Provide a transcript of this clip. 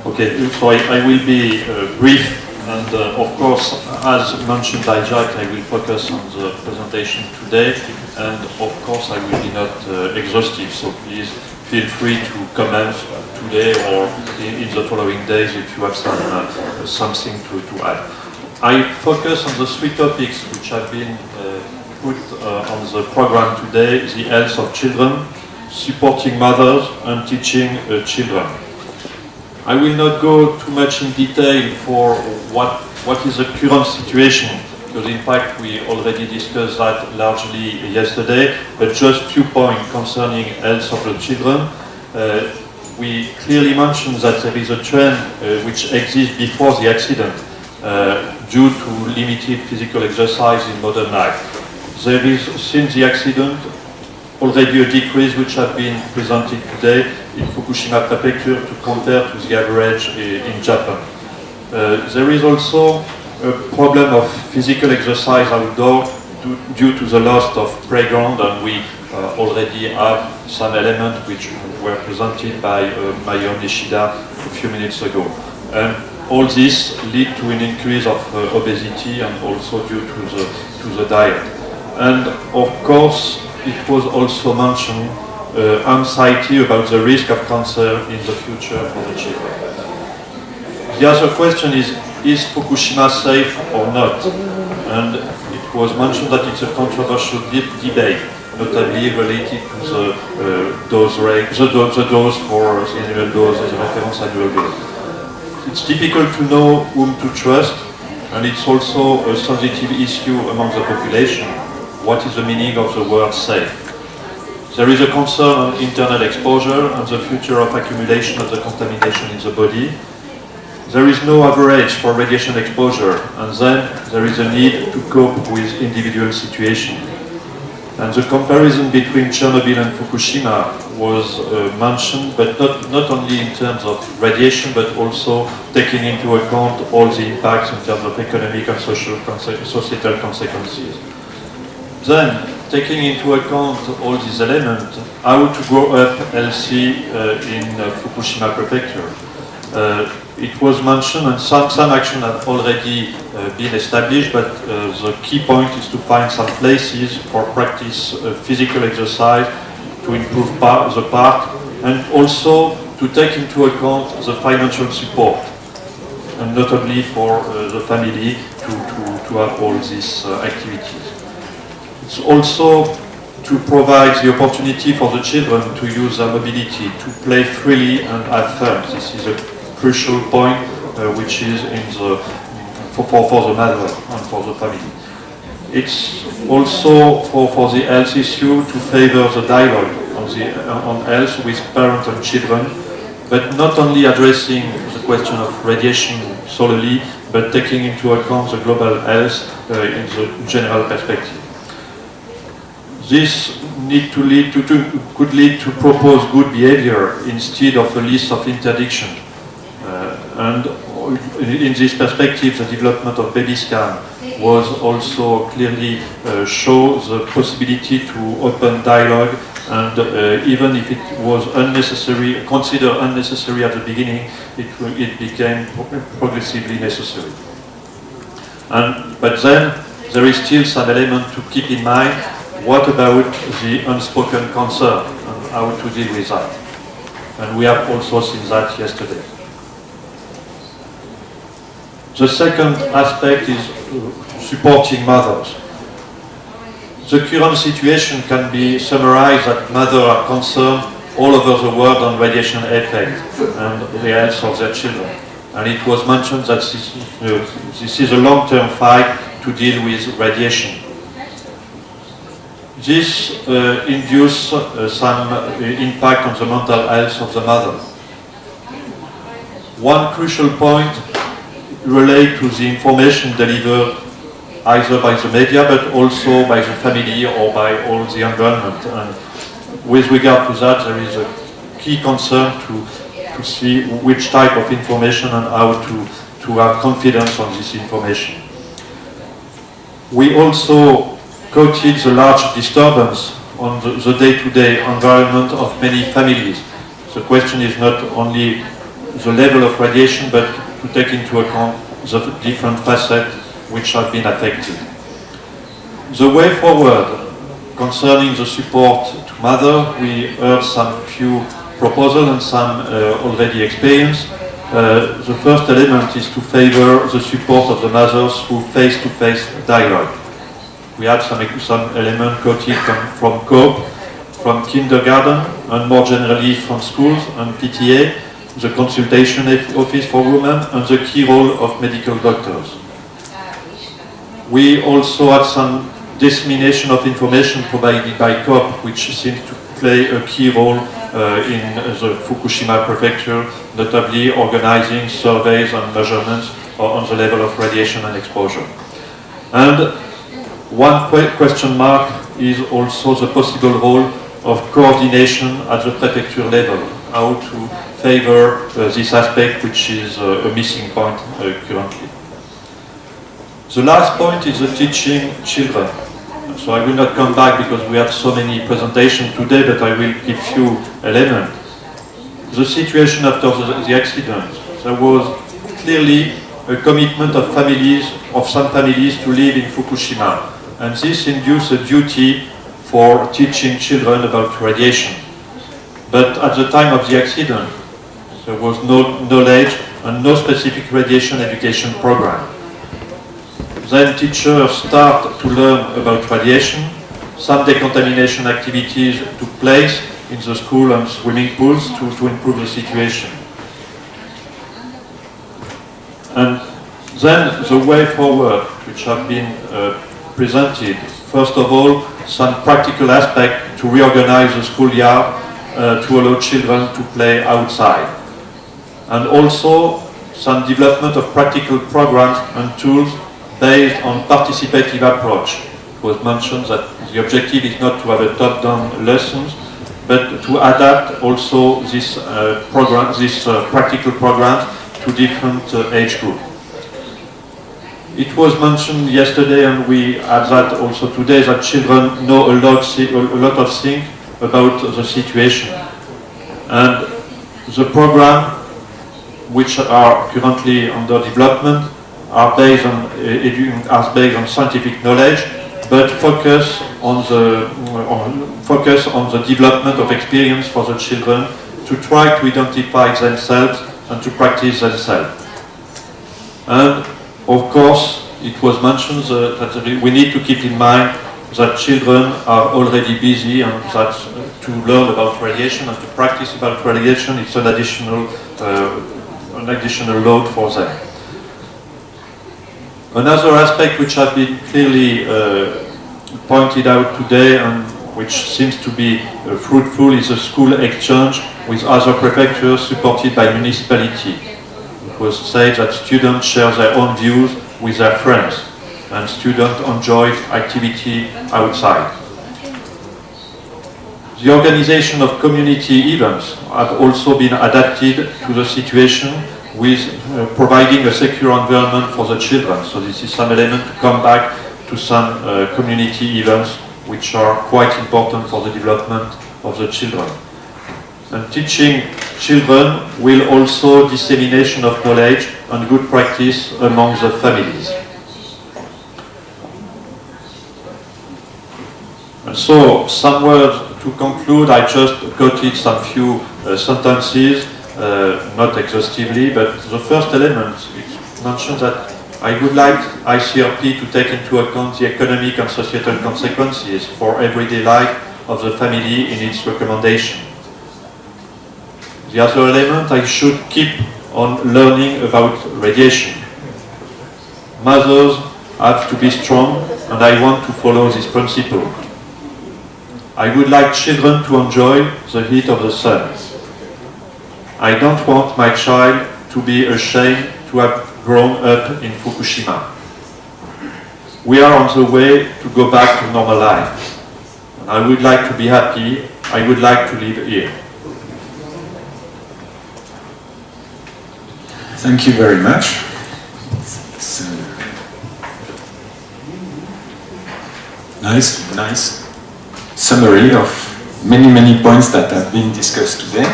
Okay, so I will be brief, and of course, as mentioned by Jack, I will focus on the presentation today, and of course I will be not exhaustive, so please feel free to comment today or in the following days if you have something to add. I focus on the three topics which have been put on the program today: the health of children, supporting mothers, and teaching children. I will not go too much in detail for what is the current situation, because in fact we already discussed that largely yesterday, but just few points concerning health of the children. We clearly mentioned that there is a trend which exists before the accident due to limited physical exercise in modern life. There is, since the accident, already a decrease which has been presented today in Fukushima Prefecture to compare to the average in Japan. There is also a problem of physical exercise outdoor due to the loss of playground, and we already have some elements which were presented by Mayor Nishida a few minutes ago. And all this lead to an increase of obesity and also due to the diet. And of course, it was also mentioned anxiety about the risk of cancer in the future for the children. The other question is Fukushima safe or not? And it was mentioned that it's a controversial debate, notably related to the dose for the annual dose, the reference annual dose. It's difficult to know whom to trust, and it's also a sensitive issue among the population. What is the meaning of the word safe? There is a concern on internal exposure and the future of accumulation of the contamination in the body. There is no average for radiation exposure, and then there is a need to cope with individual situations. And the comparison between Chernobyl and Fukushima was mentioned, but not only in terms of radiation, but also taking into account all the impacts in terms of economic and societal consequences. Then, taking into account all these elements, how to grow up healthy in Fukushima Prefecture. It was mentioned, and some action have already been established, but the key point is to find some places for practice physical exercise to improve the park, and also to take into account the financial support, and notably for the family to have all these activities. It's also to provide the opportunity for the children to use their mobility, to play freely and have fun. This is a crucial point which is for the mother and for the family. It's also for the health issue to favor the dialogue on health with parents and children, but not only addressing the question of radiation solely, but taking into account the global health in the general perspective. This could lead to propose good behavior instead of a list of interdiction. And in this perspective, the development of baby scan was also clearly show the possibility to open dialogue, and even if it was considered unnecessary at the beginning, it became progressively necessary. But then there is still some element to keep in mind. What about the unspoken concern and how to deal with that? And we have also seen that yesterday. The second aspect is supporting mothers. The current situation can be summarized that mothers are concerned all over the world on radiation effect and the health of their children. And it was mentioned that this is a long-term fight to deal with radiation. This induces some impact on the mental health of the mother. One crucial point relates to the information delivered either by the media but also by the family or by all the environment. And with regard to that, there is a key concern to see which type of information and how to have confidence on this information. We also quoted the large disturbance on the day-to-day environment of many families. The question is not only the level of radiation, but to take into account the different facets which have been affected. The way forward concerning the support to mother, we heard some few proposals and some already experienced. The first element is to favor the support of the mothers through face-to-face dialogue. We had some element quoted from COPE, from kindergarten, and more generally from schools and PTA, the consultation office for women, and the key role of medical doctors. We also had some dissemination of information provided by COPE, which seems to play a key role in the Fukushima prefecture, notably organizing surveys and measurements on the level of radiation and exposure. And one question mark is also the possible role of coordination at the prefecture level, how to favor this aspect, which is a missing point currently. The last point is the teaching children. So I will not come back because we have so many presentations today, but I will give you elements. The situation after the accident, there was clearly a commitment of some families to live in Fukushima, and this induced a duty for teaching children about radiation. But at the time of the accident, there was no knowledge and no specific radiation education program. Then teachers start to learn about radiation. Some decontamination activities took place in the school and swimming pools to improve the situation. And then the way forward, which have been presented, first of all, some practical aspect to reorganize the schoolyard to allow children to play outside. And also some development of practical programs and tools based on participative approach. It was mentioned that the objective is not to have a top-down lessons, but to adapt also this practical programs to different age groups. It was mentioned yesterday, and we had that also today, that children know a lot of things about the situation. And the program, which are currently under development, are based on scientific knowledge, but focus on the development of experience for the children to try to identify themselves and to practice themselves. And of course, it was mentioned that we need to keep in mind that children are already busy, and that to learn about radiation and to practice about radiation is an additional load for them. Another aspect which has been clearly pointed out today and which seems to be fruitful is the school exchange with other prefectures supported by municipality. It was said that students share their own views with their friends and students enjoy activity outside. The organization of community events have also been adapted to the situation with providing a secure environment for the children. So this is some element to come back to some community events which are quite important for the development of the children. And teaching children will also dissemination of knowledge and good practice among the families. And so, some words to conclude. I just quoted some few sentences, not exhaustively, but the first element, it mentions that I would like ICRP to take into account the economic and societal consequences for everyday life of the family in its recommendation. The other element, I should keep on learning about radiation. Mothers have to be strong, and I want to follow this principle. I would like children to enjoy the heat of the sun. I don't want my child to be ashamed to have grown up in Fukushima. We are on the way to go back to normal life. I would like to be happy. I would like to live here. Thank you very much. It's nice summary of many points that have been discussed today.